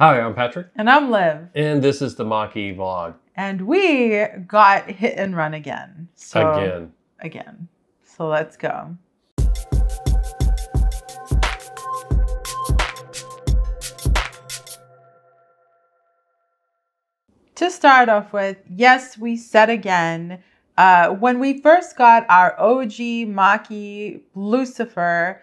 Hi, I'm Patrick. And I'm Liv. And this is the Mach-E vlog. And we got hit and run again. Again. So let's go. To start off with, yes, we said again, when we first got our OG Mach-E Lucifer,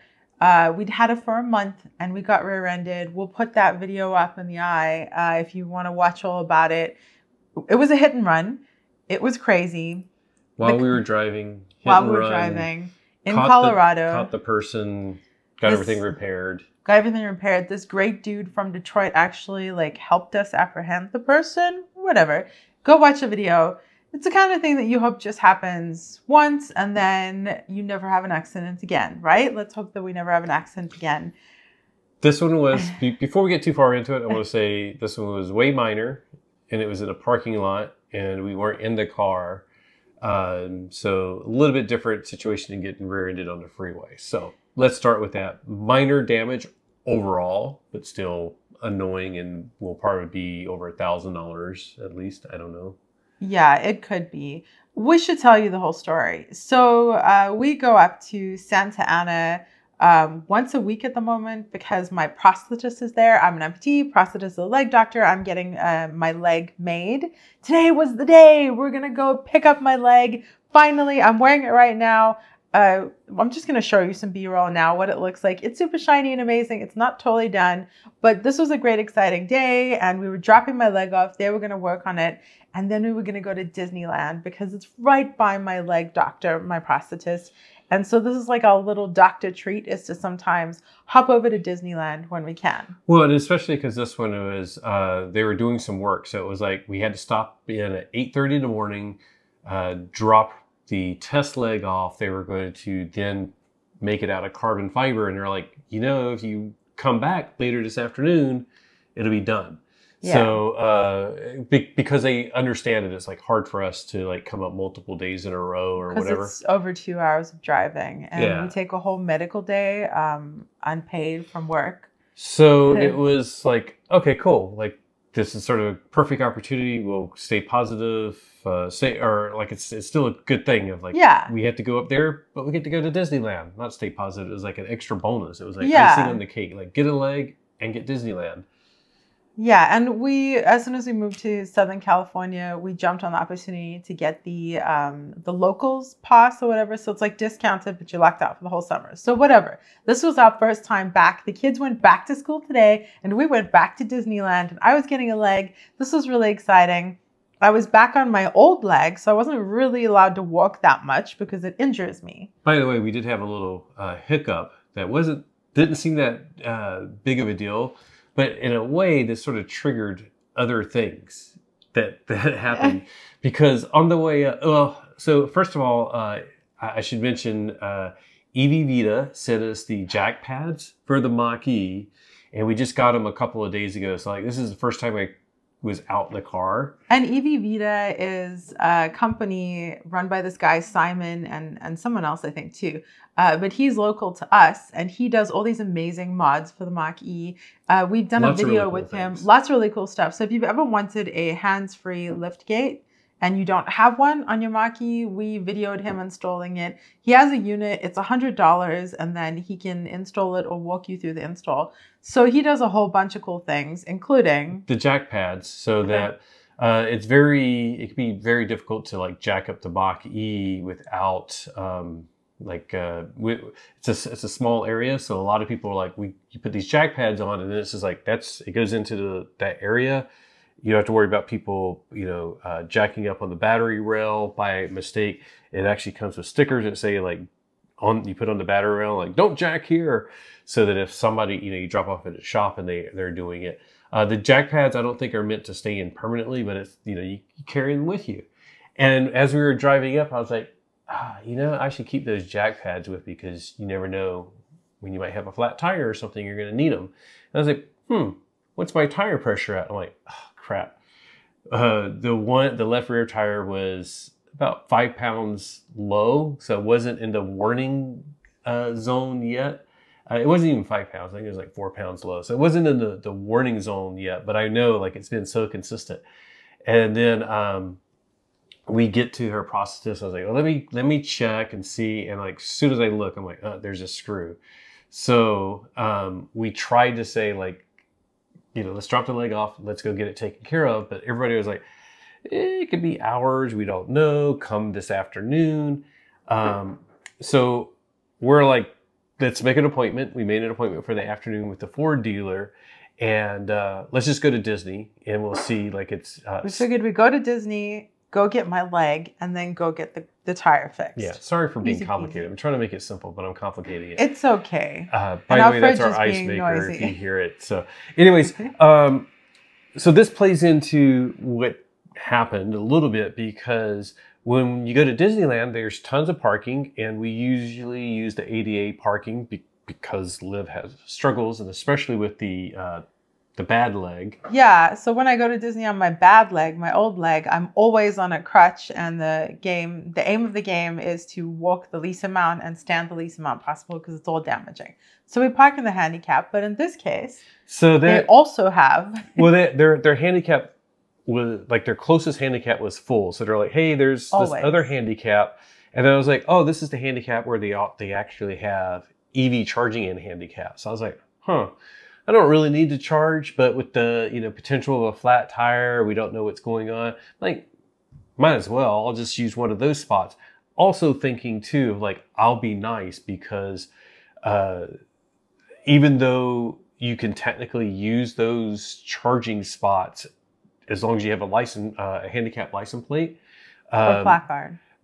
we'd had it for a month and we got rear-ended. We'll put that video up in the eye if you want to watch all about it. It was a hit and run. It was crazy. While we were driving in Colorado. Caught the person, got everything repaired. This great dude from Detroit actually helped us apprehend the person. Whatever. Go watch the video. It's the kind of thing that you hope just happens once and then you never have an accident again, right? Let's hope that we never have an accident again. This one was, before we get too far into it, I want to say this one was way minor and it was in a parking lot and we weren't in the car. So a little bit different situation than getting rear-ended on the freeway. So let's start with that. Minor damage overall, but still annoying and will probably be over $1,000 at least. I don't know. Yeah, it could be. We should tell you the whole story. So we go up to Santa Ana once a week at the moment because my prosthetist is there. I'm an amputee, prosthetist is a leg doctor. I'm getting my leg made. Today was the day. We're going to go pick up my leg. Finally, I'm wearing it right now. I'm just going to show you some B-roll now, what it looks like. It's super shiny and amazing. It's not totally done, but this was a great, exciting day. And we were dropping my leg off. They were going to work on it. And then we were going to go to Disneyland because it's right by my leg doctor, my prosthetist. And so this is like a little doctor treat, is to sometimes hop over to Disneyland when we can. Well, and especially because this one was, they were doing some work. So it was like we had to stop in at 8:30 in the morning, drop the test leg off. They were going to then make it out of carbon fiber. And they're like, you know, if you come back later this afternoon, it'll be done. Yeah. So because they understand it, it's hard for us to come up multiple days in a row or whatever. It's over 2 hours of driving and we take a whole medical day unpaid from work. So it was okay, cool. This is sort of a perfect opportunity. We'll stay positive, it's still a good thing of we have to go up there, but we get to go to Disneyland, not stay positive. It was like an extra bonus. It was icing on the cake, get a leg and get Disneyland. Yeah, and as soon as we moved to Southern California, we jumped on the opportunity to get the locals pass or whatever. So it's discounted, but you're locked out for the whole summer. So whatever. This was our first time back. The kids went back to school today, and we went back to Disneyland, and I was getting a leg. This was really exciting. I was back on my old leg, so I wasn't really allowed to walk that much because it injures me. By the way, we did have a little hiccup that didn't seem that big of a deal. But in a way, this sort of triggered other things that happened. Because on the way, so first of all, I should mention EV Vita sent us the jack pads for the Mach-E. And we just got them a couple of days ago. So this is the first time I was out in the car. And EV Vita is a company run by this guy, Simon, and someone else, I think, too. But he's local to us, and he does all these amazing mods for the Mach-E. We've done a video with him. Lots of really cool stuff. So if you've ever wanted a hands-free liftgate and you don't have one on your Mach-E, we videoed him installing it. He has a unit. It's $100, and then he can install it or walk you through the install. So he does a whole bunch of cool things, including the jack pads, so that it can be very difficult to jack up the Mach-E without it's a small area, so a lot of people are you put these jack pads on, and then it's just it goes into that area. You don't have to worry about people, jacking up on the battery rail by mistake. It actually comes with stickers that say you put on the battery rail, don't jack here, so that if somebody, you drop off at a shop and they're doing it. The jack pads I don't think are meant to stay in permanently, but it's, you carry them with you. And as we were driving up, I was I should keep those jack pads with me because you never know when you might have a flat tire or something, you're going to need them. And I was what's my tire pressure at? I'm oh, crap. The left rear tire was about 5 pounds low, so it wasn't in the warning zone yet. It wasn't even 5 pounds. I think it was like 4 pounds low. So it wasn't in the warning zone yet, but I know like it's been so consistent. And then we get to her prosthetist. I was like, well, let me check and see. And like as soon as I look, I'm like, oh, there's a screw. So we tried to say like, you know, let's drop the leg off. Let's go get it taken care of. But everybody was like, it could be hours. We don't know. Come this afternoon. So we're like, let's make an appointment. We made an appointment for the afternoon with the Ford dealer, and let's just go to Disney and we'll see. Like it's. We figured we'd go to Disney, go get my leg, and then go get the tire fixed. Yeah, sorry for being Easy complicated. peasy. I'm trying to make it simple, but I'm complicating it. It's okay. By And the our way, that's fridge our is ice being maker noisy. if you hear it. So, anyways, so this plays into what happened a little bit because when you go to Disneyland, there's tons of parking, and we usually use the ADA parking because Liv has struggles, and especially with the bad leg. Yeah, so when I go to Disney on my bad leg, my old leg, I'm always on a crutch, and the aim of the game is to walk the least amount and stand the least amount possible because it's all damaging. So we park in the handicap, but in this case, So they also have... well, their handicap was like their closest handicap was full. So they're like, hey, there's Always. this other handicap. And then I was like, oh, this is the handicap where they actually have EV charging in handicap. So I was like, huh, I don't really need to charge, but with the, you know, potential of a flat tire, we don't know what's going on. Like, might as well, I'll just use one of those spots. Also thinking too, of like, I'll be nice because even though you can technically use those charging spots as long as you have a handicap license plate. or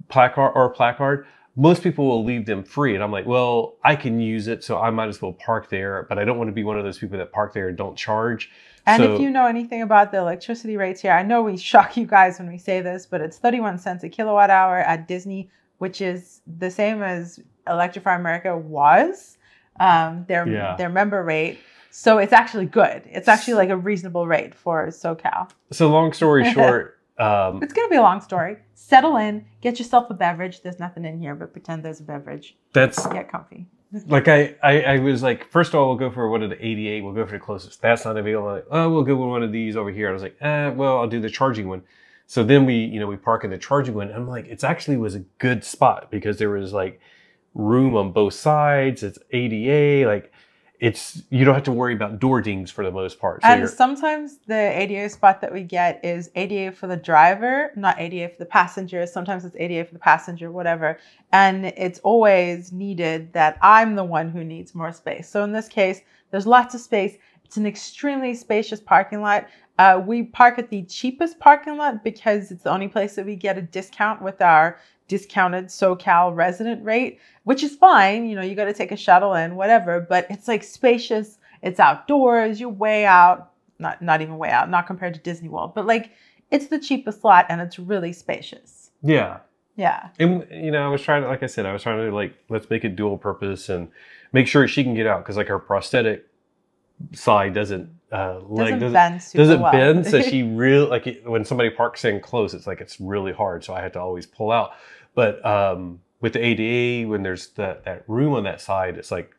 placard. Most people will leave them free. And I'm like, well, I can use it, so I might as well park there. But I don't want to be one of those people that park there and don't charge. And So- if you know anything about the electricity rates here, I know we shock you guys when we say this, but it's 31 cents a kilowatt hour at Disney, which is the same as Electrify America was, their member rate. So it's actually good. It's actually like a reasonable rate for SoCal. So long story short, It's going to be a long story. Settle in, get yourself a beverage. There's nothing in here, but pretend there's a beverage. that's Get comfy. like I was like, first of all, we'll go for one of the 88. We'll go for the closest. That's not available. I'm like, oh, we'll go with one of these over here. And I was like, well, I'll do the charging one. So then we park in the charging one. And I'm like, it actually was a good spot because there was like room on both sides. It's ADA. Like you don't have to worry about door dings for the most part. So And sometimes the ADA spot that we get is ADA for the driver, not ADA for the passenger. Sometimes it's ADA for the passenger, whatever. And it's always needed that I'm the one who needs more space. So in this case, there's lots of space. It's an extremely spacious parking lot. We park at the cheapest parking lot because it's the only place that we get a discount with our discounted SoCal resident rate, which is fine. You know, you got to take a shuttle in, whatever, but it's like spacious. It's outdoors. You're way out, not even way out, not compared to Disney World, but like it's the cheapest lot and it's really spacious. yeah. Yeah. And, you know, I was trying to like, let's make it dual purpose and make sure she can get out. Cause like her prosthetic side doesn't bend super doesn't well. bend. So she really, like when somebody parks in close, it's like, it's really hard. So I had to always pull out. But with the ADA, when there's that room on that side, it's like,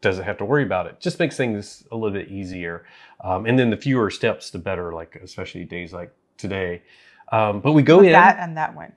doesn't have to worry about it. Just makes things a little bit easier. And then the fewer steps, the better, like, especially days like today. But we go With in. that and that one.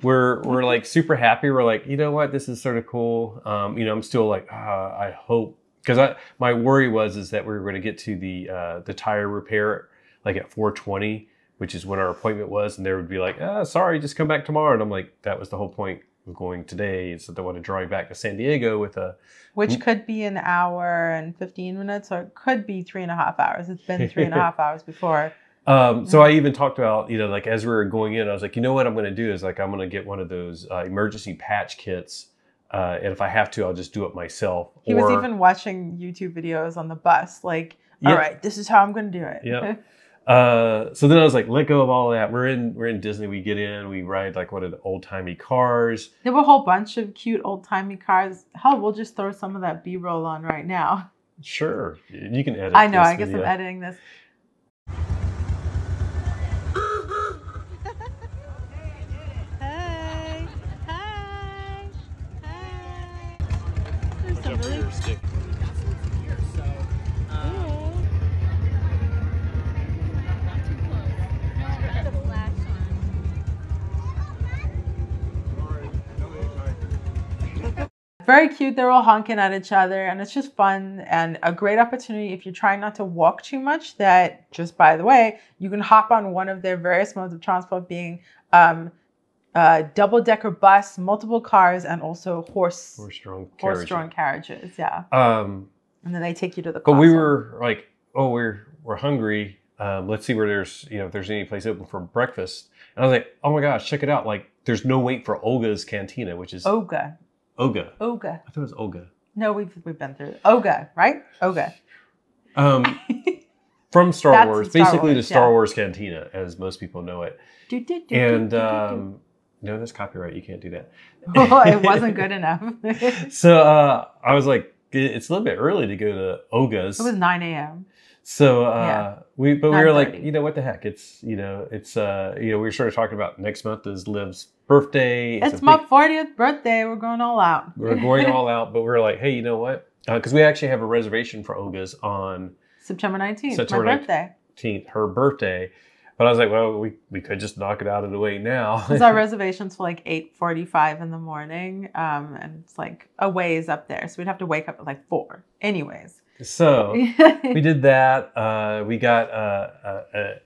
We're like super happy. We're like, you know what, this is sort of cool. You know, I'm still like, I hope, because my worry is that we were going to get to the tire repair like at 4:20, which is when our appointment was, and they would be like, sorry, just come back tomorrow. And I'm like, that was the whole point of going today, is that they want to drive back to San Diego with a. Which could be an hour and 15 minutes, or it could be 3.5 hours. It's been 3.5 hours before. So I even talked about, you know, like as we were going in, I was like, you know what I'm going to do is like, I'm going to get one of those emergency patch kits. And if I have to, I'll just do it myself. He was even watching YouTube videos on the bus. Like, all right, this is how I'm going to do it. Yeah. So then I was like, let go of all that. We're in Disney. We get in, we ride like one of the old timey cars. There were a whole bunch of cute old timey cars. Hell, we'll just throw some of that B-roll on right now. Sure. You can edit. I know. this I guess video. I'm editing this. Hi. Hi. Hi. There's some really Very cute. They're all honking at each other, and it's just fun and a great opportunity if you're trying not to walk too much. That, just by the way, you can hop on one of their various modes of transport, being double-decker bus, multiple cars, and also horse-drawn carriages. Yeah. And then they take you to the castle. But we were like, oh, we're hungry. Let's see where there's, if there's any place open for breakfast. And I was like, oh my gosh, check it out. Like, there's no wait for Olga's Cantina, which is Olga. Olga. Olga. I thought it was Olga. No, we've been through it. Olga, right? Olga. From Star That's Wars, Star basically Wars, the Star yeah. Wars Cantina, as most people know it. And no, that's copyright. You can't do that. Oh, it wasn't good enough. So I was like, it's a little bit early to go to Olga's. It was 9 a.m. So we were like, 9:30. What the heck? It's we were sort of talking about next month is Liv's birthday. It's my 40th birthday. We're going all out. We're going all out, but we're like, hey, you know what? Because we actually have a reservation for Olga's on September 19th, September my birthday. 19th, her birthday. But I was like, well, we could just knock it out of the way now. Because our reservation's for like 8:45 in the morning, and it's like a ways up there, so we'd have to wake up at like 4. Anyways. So we did that. We got a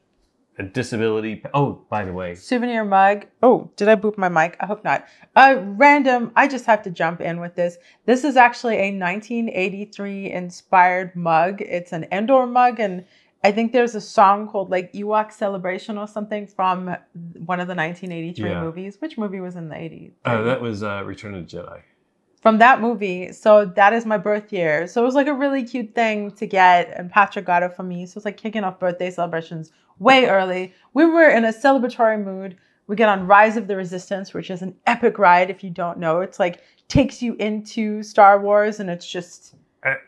disability. Oh, by the way, souvenir mug. Oh, did I boop my mic? I hope not. Random. I just have to jump in with this. This is actually a 1983 inspired mug. It's an Endor mug, and I think there's a song called like Ewok Celebration or something from one of the 1983 movies. Which movie was in the 80s? That was Return of the Jedi. From that movie. So that is my birth year. So it was like a really cute thing to get, and Patrick got it for me. So it's like kicking off birthday celebrations way early. We were in a celebratory mood. We get on Rise of the Resistance, which is an epic ride. If you don't know, it's like takes you into Star Wars, and it's just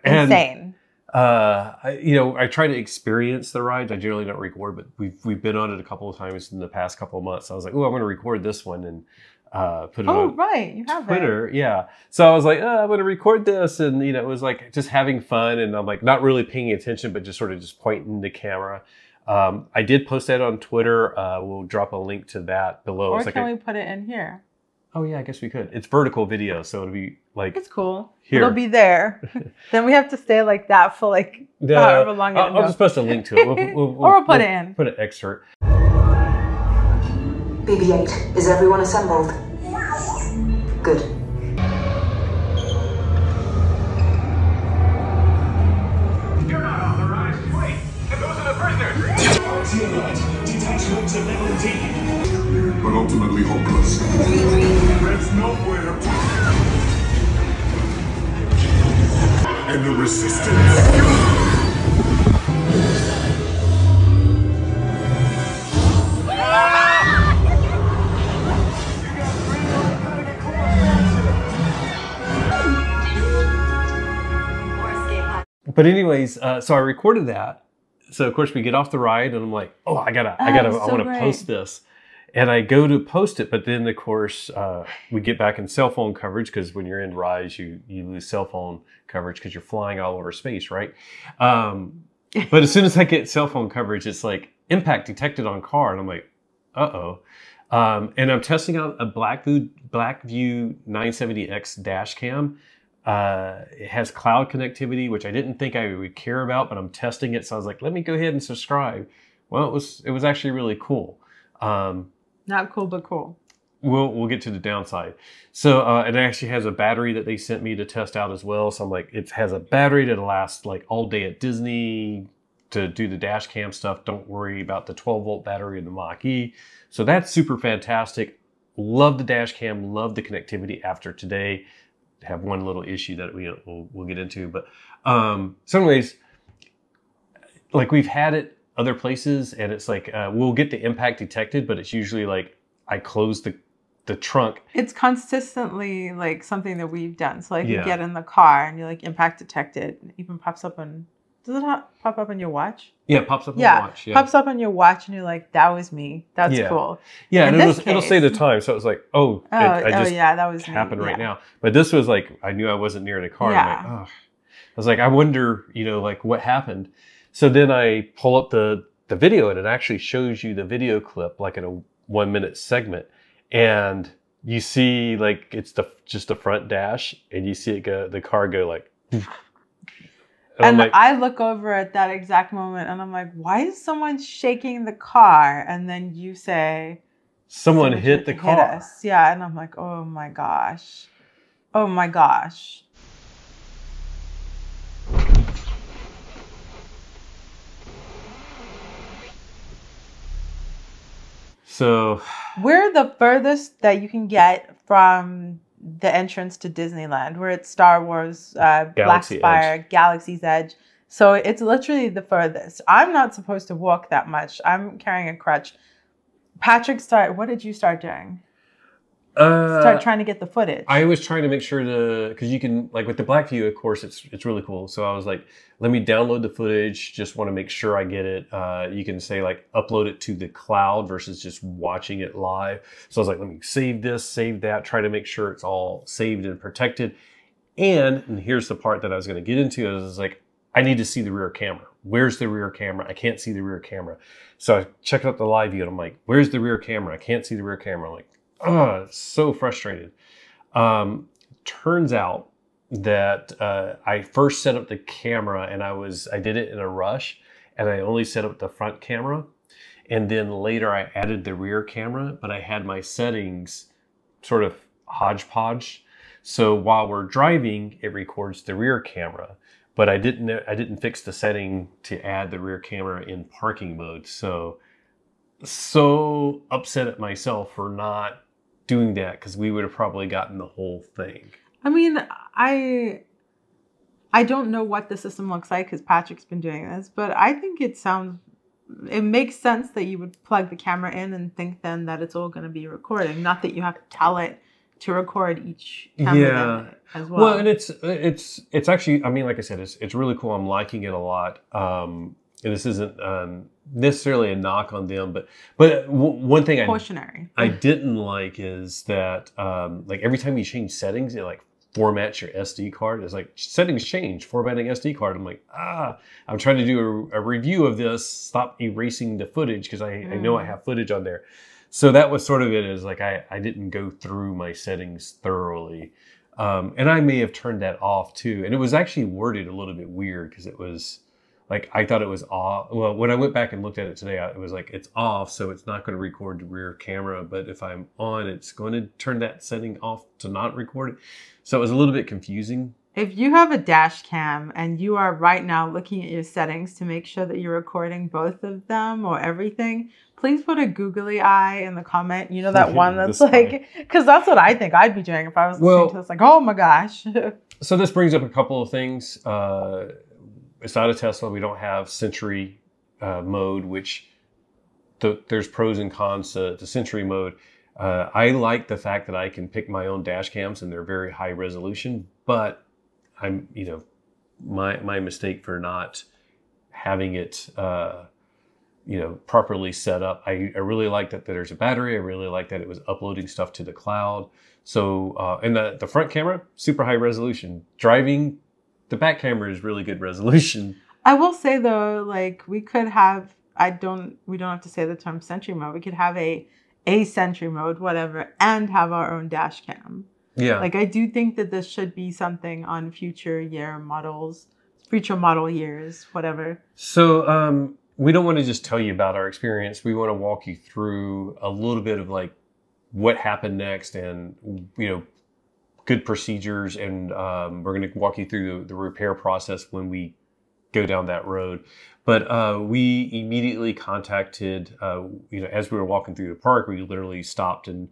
insane. I try to experience the rides. I generally don't record, but we've been on it a couple of times in the past couple of months. So I was like, oh, I'm going to record this one and put it on right, you have Twitter. Yeah. So I was like, I'm going to record this. And, it was like just having fun. And I'm like, not really paying attention, but just sort of just pointing the camera. I did post that on Twitter. We'll drop a link to that below. Or can we put it in here? Oh, yeah, I guess we could. It's vertical video, so it'll be like... It's cool. Here. It'll be there. Then we have to stay like that for like however long. I'll just post a link to it. We'll put it in. Put an excerpt. BB-8, is everyone assembled? Good. You're not authorized. Wait, those are the prisoners. Detachment to level D. But ultimately hopeless. There's nowhere. And the resistance. But anyways, so I recorded that. So of course we get off the ride, and I'm like, oh, I want to post this. And I go to post it, but then of course we get back in cell phone coverage, because when you're in Rise, you lose cell phone coverage because you're flying all over space, right? But as soon as I get cell phone coverage, it's like impact detected on car, and I'm like, uh-oh. And I'm testing out a Blackview 970X dash cam. It has cloud connectivity, which I didn't think I would care about, but I'm testing it. So I was like, let me go ahead and subscribe. Well, it was actually really cool. Not cool, but cool. We'll get to the downside. So it actually has a battery that they sent me to test out as well. So I'm like, it has a battery that'll last like all day at Disney to do the dash cam stuff. Don't worry about the 12-volt battery in the Mach-E. So that's super fantastic. Love the dash cam. Love the connectivity after today. Have one little issue that we'll get into, but so anyways, like we've had it other places, and it's like we'll get the impact detected, but it's usually like I close the trunk. It's consistently like something that we've done. So like you get in the car and you're like impact detected. It even pops up on. Does it pop up on your watch? Yeah, it pops up on your watch. Yeah, pops up on your watch, and you're like, "That was me. That's cool." Yeah, and it'll say the time, so it was like, that was happened me. right now. But this was like, I knew I wasn't near the car. Yeah. I'm like, oh. I was like, I wonder, like what happened. So then I pull up the video, and it actually shows you the video clip, like in a 1-minute segment, and you see like it's just the front dash, and you see the car go like. And I look over at that exact moment, and I'm like, "Why is someone shaking the car?" And then you say, "Someone hit the car." Hit us. Yeah, and I'm like, "Oh my gosh, oh my gosh." So we're the furthest that you can get from the entrance to Disneyland. We're at Star Wars, Blackspire, Galaxy's Edge. So it's literally the furthest. I'm not supposed to walk that much. I'm carrying a crutch. Patrick, what did you start doing? Start trying to get the footage. I was trying to make sure because you can, like with the Blackview, of course, it's really cool. So I was like, let me download the footage. Just want to make sure I get it. You can say like upload it to the cloud versus just watching it live. So I was like, let me save this, save that, try to make sure it's all saved and protected. And here's the part that I was going to get into. I was like, I need to see the rear camera. Where's the rear camera? I can't see the rear camera. So I checked out the live view and I'm like, where's the rear camera? I can't see the rear camera. I'm like, so frustrated. Turns out that I first set up the camera and I did it in a rush, and I only set up the front camera, and then later I added the rear camera, but I had my settings sort of hodgepodge. So while we're driving, it records the rear camera, but I didn't fix the setting to add the rear camera in parking mode. So upset at myself for not doing that, because we would have probably gotten the whole thing. I mean, I don't know what the system looks like because Patrick's been doing this, but I think it makes sense that you would plug the camera in and think then that it's all going to be recording, not that you have to tell it to record each camera as well. Well, and it's actually, I mean, like I said, it's really cool. I'm liking it a lot. And this isn't necessarily a knock on them, but one thing I didn't like is that like every time you change settings, it like formats your SD card. It's like settings change, formatting SD card. I'm like, I'm trying to do a review of this. Stop erasing the footage because I know I have footage on there. So that was sort of it. Is like I didn't go through my settings thoroughly, and I may have turned that off too. And it was actually worded a little bit weird because it was. Like, I thought it was off. Well, when I went back and looked at it today, it was like, it's off, so it's not going to record the rear camera. But if I'm on, it's going to turn that setting off to not record it. So it was a little bit confusing. If you have a dash cam and you are right now looking at your settings to make sure that you're recording both of them or everything, please put a googly eye in the comment. You know, that one that's like, because that's what I think I'd be doing if I was listening to this. Like, oh my gosh. So this brings up a couple of things. It's not a Tesla. We don't have Sentry mode, which there's pros and cons to Sentry mode. I like the fact that I can pick my own dash cams and they're very high resolution, but I'm, my mistake for not having it, properly set up. I really like that there's a battery. I really like that it was uploading stuff to the cloud. So, and the front camera, super high resolution. Driving, the back camera is really good resolution. I will say though, like we could have, we don't have to say the term Sentry mode. We could have a Sentry mode, whatever, and have our own dash cam. Yeah. Like I do think that this should be something on future model years, whatever. So we don't want to just tell you about our experience. We want to walk you through a little bit of like what happened next and, good procedures. And we're going to walk you through the repair process when we go down that road. But we immediately contacted, as we were walking through the park, we literally stopped and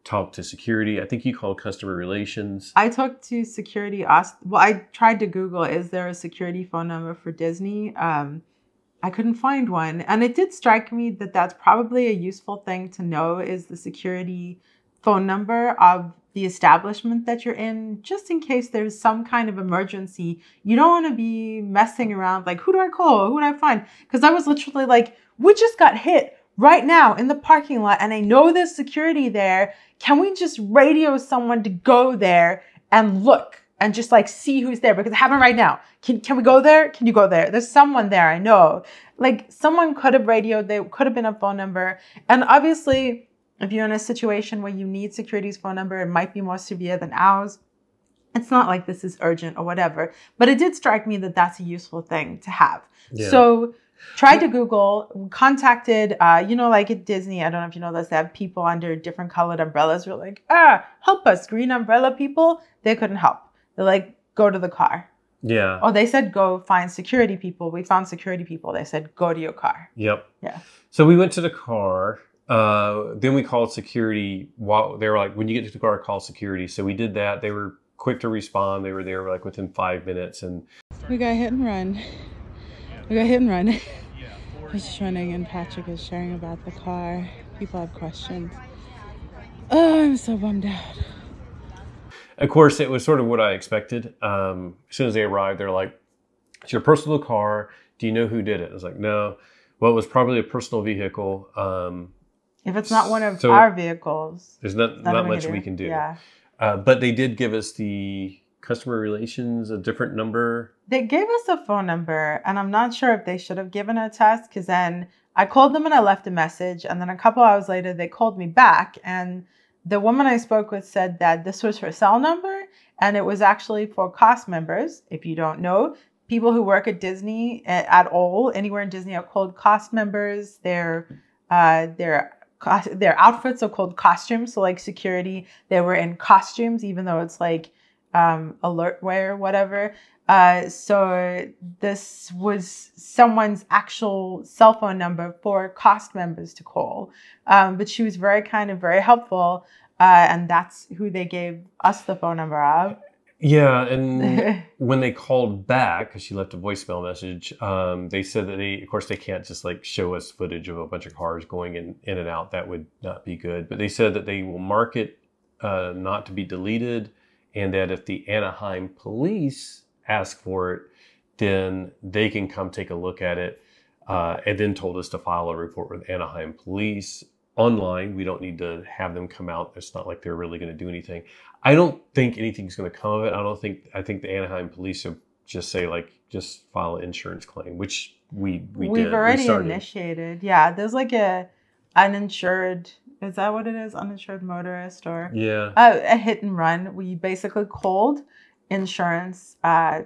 talked to security. I think you called customer relations. I talked to security. I tried to Google, is there a security phone number for Disney? I couldn't find one. And it did strike me that that's probably a useful thing to know, is the security phone number of the establishment that you're in, just in case there's some kind of emergency. You don't want to be messing around like, who do I call? Who do I find? Because I was literally like, we just got hit right now in the parking lot and I know there's security there. Can we just radio someone to go there and look and just like see who's there? Because it happened right now. Can we go there? Can you go there? There's someone there, I know. Like someone could have radioed, there could have been a phone number. And obviously If you're in a situation where you need security's phone number, it might be more severe than ours. It's not like this is urgent or whatever, but it did strike me that that's a useful thing to have. Yeah. So tried to Google, contacted, like at Disney, I don't know if you know this, they have people under different colored umbrellas who are like, help us, green umbrella people. They couldn't help. They're like, go to the car. Yeah. Oh, they said, go find security people. We found security people. They said, go to your car. Yep. Yeah. So we went to the car. Then we called security. They were like, when you get to the car, call security. So we did that. They were quick to respond. They were there like within 5 minutes. And we got hit and run. I was just running and Patrick is sharing about the car. People have questions. Oh, I'm so bummed out. Of course, it was sort of what I expected. As soon as they arrived, they're like, it's your personal car. Do you know who did it? I was like, no. Well, it was probably a personal vehicle. If it's not one of our vehicles, there's not much we can do. Yeah. But they did give us the customer relations, a different number. They gave us a phone number, and I'm not sure if they should have given it to us, because then I called them and I left a message, and then a couple hours later they called me back, and the woman I spoke with said that this was her cell number, and it was actually for COST members. If you don't know, people who work at Disney at all, anywhere in Disney, are called COST members. Their outfits are called costumes. So like security, they were in costumes, even though it's like alert wear, whatever. So this was someone's actual cell phone number for COST members to call. But she was very kind and very helpful. And that's who they gave us the phone number of. Yeah, and when they called back, because she left a voicemail message, they said that they can't just like show us footage of a bunch of cars going in and out. That would not be good. But they said that they will mark it not to be deleted, and that if the Anaheim police ask for it, then they can come take a look at it, and then told us to file a report with Anaheim police online. We don't need to have them come out. It's not like they're really going to do anything. I don't think anything's going to come of it. I think the Anaheim police will just say like, just file an insurance claim, which we've already initiated. Yeah. There's like a uninsured, is that what it is? Uninsured motorist or a hit and run. We basically called insurance,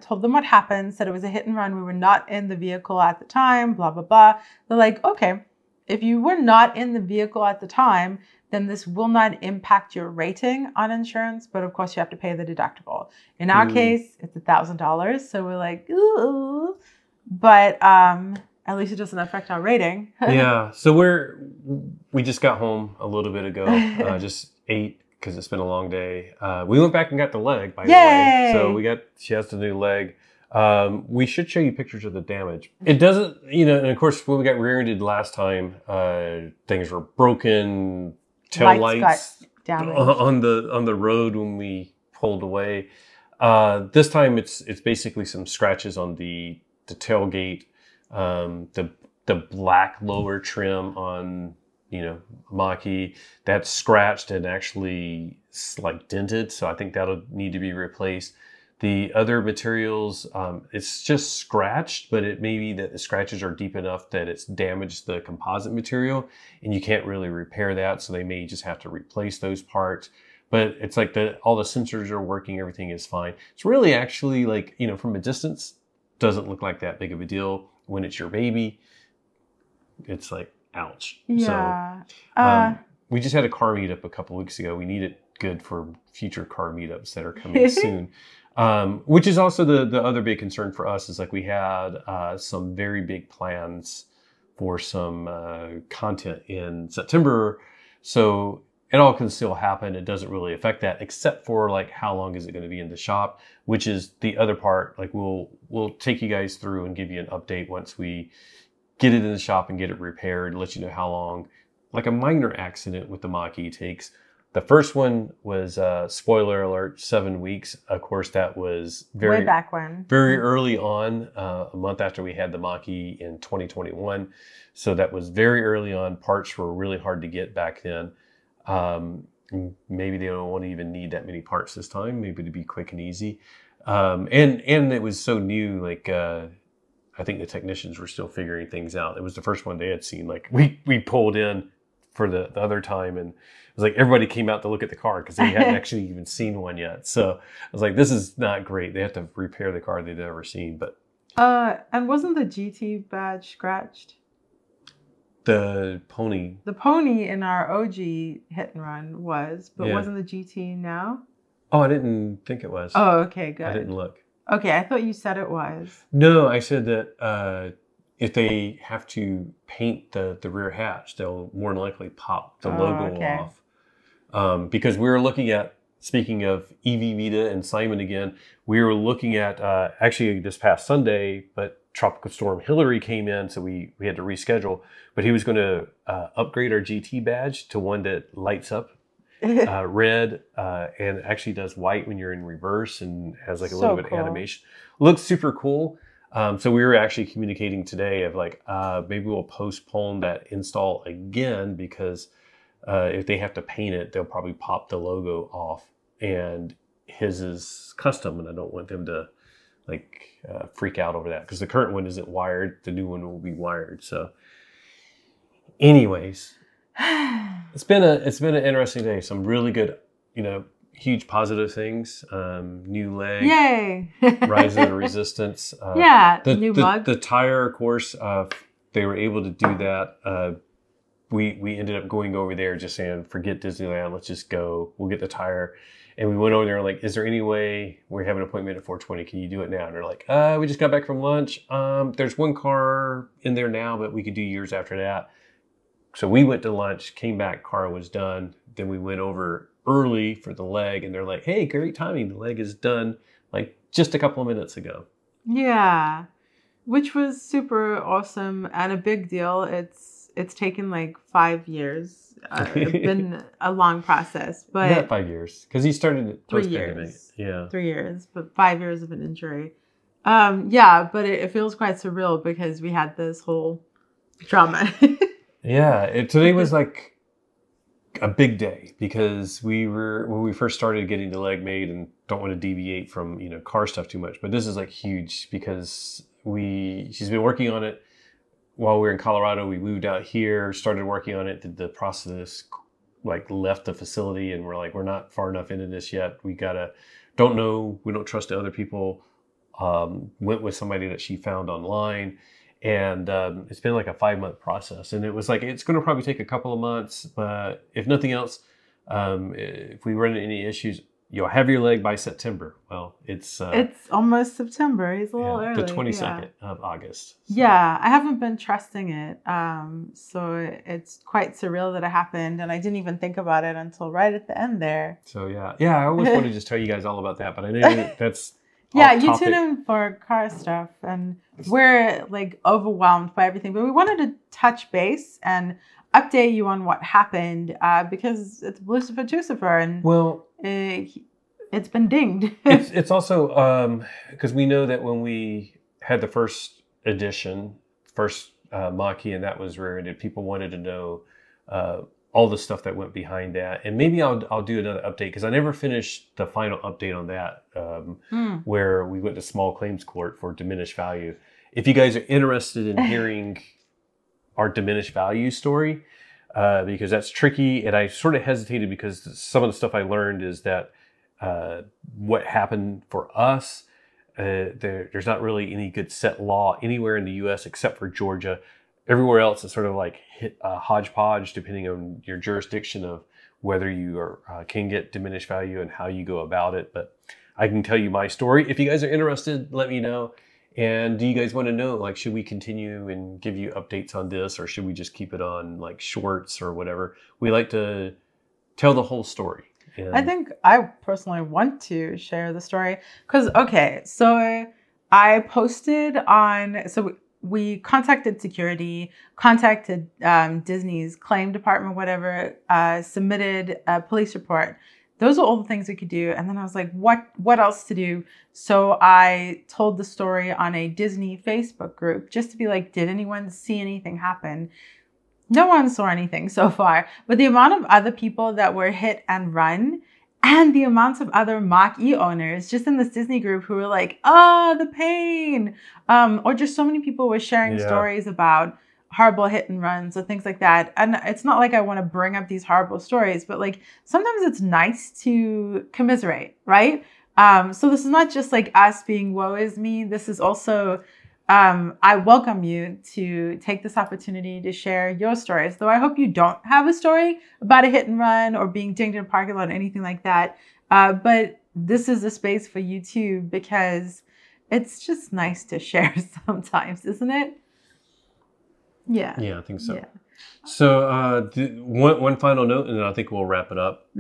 told them what happened, said it was a hit and run. We were not in the vehicle at the time, blah, blah, blah. They're like, okay, if you were not in the vehicle at the time, then this will not impact your rating on insurance. But of course, you have to pay the deductible. In our case, it's $1,000. So we're like, ooh. But at least it doesn't affect our rating. Yeah. So we just got home a little bit ago. Just ate because it's been a long day. We went back and got the leg, by the way. So she has the new leg. We should show you pictures of the damage. It doesn't, and of course, when we got rear-ended last time, things were broken, tail lights on the road when we pulled away. This time, it's basically some scratches on the tailgate, the black lower trim on Mach-E that's scratched and actually like dented. So I think that'll need to be replaced. The other materials, it's just scratched, but it may be that the scratches are deep enough that it's damaged the composite material and you can't really repair that. So they may just have to replace those parts. But it's like all the sensors are working, everything is fine. It's really actually like, from a distance, doesn't look like that big of a deal. When it's your baby, it's like, ouch. Yeah. So we just had a car meetup a couple weeks ago. We need it good for future car meetups that are coming soon. Which is also the other big concern for us is like we had some very big plans for some content in September. So it all can still happen. It doesn't really affect that except for like how long is it going to be in the shop, which is the other part. Like we'll take you guys through and give you an update once we get it in the shop and get it repaired, let you know how long like a minor accident with the Mach-E takes. The first one was, spoiler alert, 7 weeks. Of course, that was way back when. Very early on, a month after we had the Mach-E in 2021. So that was very early on. Parts were really hard to get back then. Maybe they don't even need that many parts this time. Maybe to be quick and easy. And it was so new, like I think the technicians were still figuring things out. It was the first one they had seen. Like we pulled in for the other time, and it was like everybody came out to look at the car because they hadn't actually even seen one yet. So I was like, this is not great. They have to repair the car they've never seen. But and wasn't the GT badge scratched? the pony, The pony in our OG hit and run was, but Yeah. wasn't the GT now? oh, I didn't think it was. Oh, okay, good. I didn't look. Okay, I thought you said it was. No, I said that if they have to paint the rear hatch, they'll more than likely pop the Oh, logo okay. off. Because we were looking at, speaking of EV Vita and Simon again, we were looking at actually this past Sunday, but Tropical Storm Hillary came in, so we had to reschedule. But he was going to upgrade our GT badge to one that lights up red and actually does white when you're in reverse and has like a little So bit of cool. animation. Looks super cool. So we were actually communicating today of like maybe we'll postpone that install again because if they have to paint it, they'll probably pop the logo off. And his is custom, and I don't want them to like freak out over that because the current one isn't wired. The new one will be wired. So, anyways. It's been an interesting day. Some really good, huge positive things. New leg, Yay! rise of the resistance. Yeah, the new mug. The tire, of course, they were able to do that. We ended up going over there just saying, forget Disneyland, let's just go. We'll get the tire. And we went over there like, is there any way we have an appointment at 4:20? Can you do it now? And they're like, we just got back from lunch. There's one car in there now, but we could do yours after that. So we went to lunch, came back, car was done. Then we went over early for the leg, and they're like, hey, great timing. The leg is done like just a couple of minutes ago. Yeah, which was super awesome and a big deal. It's taken like 5 years. It's been a long process, but Not 5 years, because he started it 3 post-pandemic. years. Yeah. 3 years, but 5 years of an injury. Yeah, but it feels quite surreal because we had this whole drama. Yeah, today was like a big day because when we first started getting the leg made, and don't want to deviate from car stuff too much, but this is like huge because she's been working on it while we were in Colorado. We moved out here, started working on it, did the process, like left the facility, and we're like, we're not far enough into this yet. We don't trust the other people. Went with somebody that she found online. And it's been like a 5-month process. And it was like, it's going to probably take a couple of months. But if nothing else, if we run into any issues, you'll have your leg by September. Well, it's almost September. He's a little early. the 22nd yeah. of August. So. Yeah, I haven't been trusting it. So it's quite surreal that it happened. And I didn't even think about it until right at the end there. So, yeah, I always want to just tell you guys all about that. But I know that's Yeah, off you topic. tune in for car stuff, and we're like overwhelmed by everything. But we wanted to touch base and update you on what happened because it's Lucifer Lucifer, and Well, it's been dinged. it's also because we know that when we had the first edition, Mach-E, and that was rear-ended, people wanted to know all the stuff that went behind that. And maybe I'll do another update because I never finished the final update on that where we went to small claims court for diminished value. If you guys are interested in hearing our diminished value story, because that's tricky, and I sort of hesitated because some of the stuff I learned is that what happened for us, there's not really any good set law anywhere in the U.S. except for Georgia. Everywhere else is sort of like hodgepodge, depending on your jurisdiction of whether you can get diminished value and how you go about it. But I can tell you my story. If you guys are interested, let me know. And do you guys want to know, like, should we continue and give you updates on this, or should we just keep it on like shorts or whatever? We like to tell the whole story. And I think I personally want to share the story because, okay, so I posted on, so we contacted security, contacted Disney's claim department, whatever, submitted a police report. Those are all the things we could do. And then I was like, what else to do? So I told the story on a Disney Facebook group just to be like, did anyone see anything happen? No one saw anything so far. But the amount of other people that were hit and run, and the amounts of other Mach-E owners just in this Disney group who were like, oh, the pain. Or just so many people were sharing stories about horrible hit and runs or things like that. And it's not like I want to bring up these horrible stories, but like sometimes it's nice to commiserate, right? So this is not just like us being woe is me. This is also, I welcome you to take this opportunity to share your stories. Though I hope you don't have a story about a hit and run or being dinged in a parking lot or anything like that. But this is a space for you too, because it's just nice to share sometimes, isn't it? Yeah. Yeah, I think so. Yeah. So one final note, and then I think we'll wrap it up.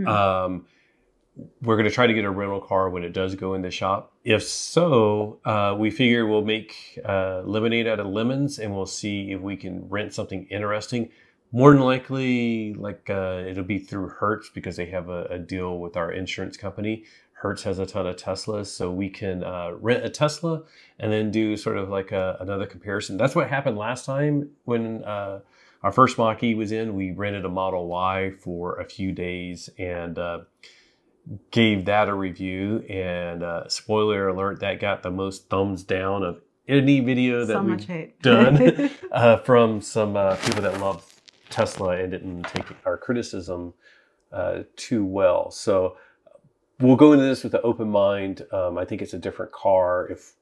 We're going to try to get a rental car when it does go in the shop. If so, we figure we'll make lemonade out of lemons, and we'll see if we can rent something interesting. More than likely, like it'll be through Hertz, because they have a deal with our insurance company. Hertz has a ton of Teslas, so we can rent a Tesla and then do sort of like another comparison. That's what happened last time when our first Mach-E was in. We rented a Model Y for a few days and gave that a review. And spoiler alert, that got the most thumbs down of any video that we've done from some people that love Tesla and didn't take our criticism too well. So we'll go into this with an open mind. I think it's a different car if,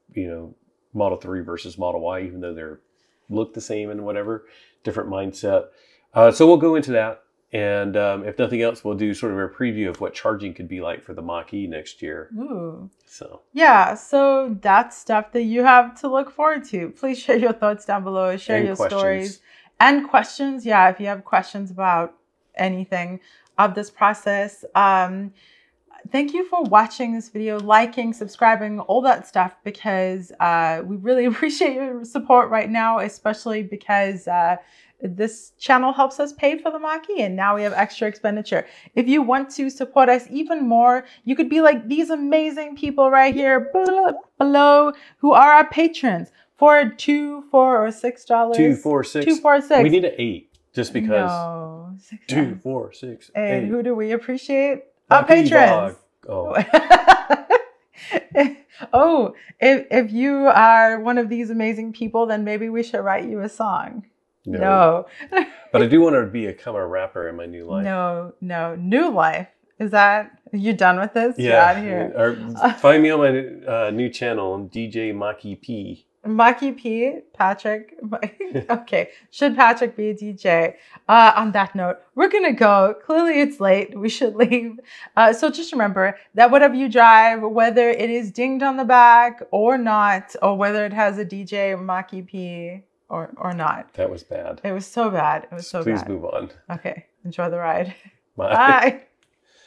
Model 3 versus Model Y, even though they're look the same and whatever, different mindset. So we'll go into that. And if nothing else, we'll do sort of a preview of what charging could be like for the Mach-E next year. Ooh. So yeah, so that's stuff that you have to look forward to. Please share your thoughts down below. Share your stories and questions. Yeah, if you have questions about anything of this process. Thank you for watching this video, liking, subscribing, all that stuff, because we really appreciate your support right now, especially because this channel helps us pay for the Mach-E, and now we have extra expenditure. If you want to support us even more, you could be like these amazing people right here below who are our patrons for $2, $4, or $6. $2, $4, $6. $2, $4, $6. We need an 8 just because. No, 6. 2, 4, 6. And 8. who do we appreciate? Our patrons. Oh. Oh, if you are one of these amazing people, then maybe we should write you a song. No. But I do want to become a rapper in my new life. No. New life. Is that, are you done with this? Yeah. You're out of here. Or find me on my new channel, DJ Mach-E P. Mach-E P, Patrick. Okay. Should Patrick be a DJ? On that note, we're going to go. Clearly it's late. We should leave. So just remember that whatever you drive, whether it is dinged on the back or not, or whether it has a DJ Mach-E P or not. That was bad. It was so bad. It was so Please bad. move on. Okay. Enjoy the ride. Bye. Bye.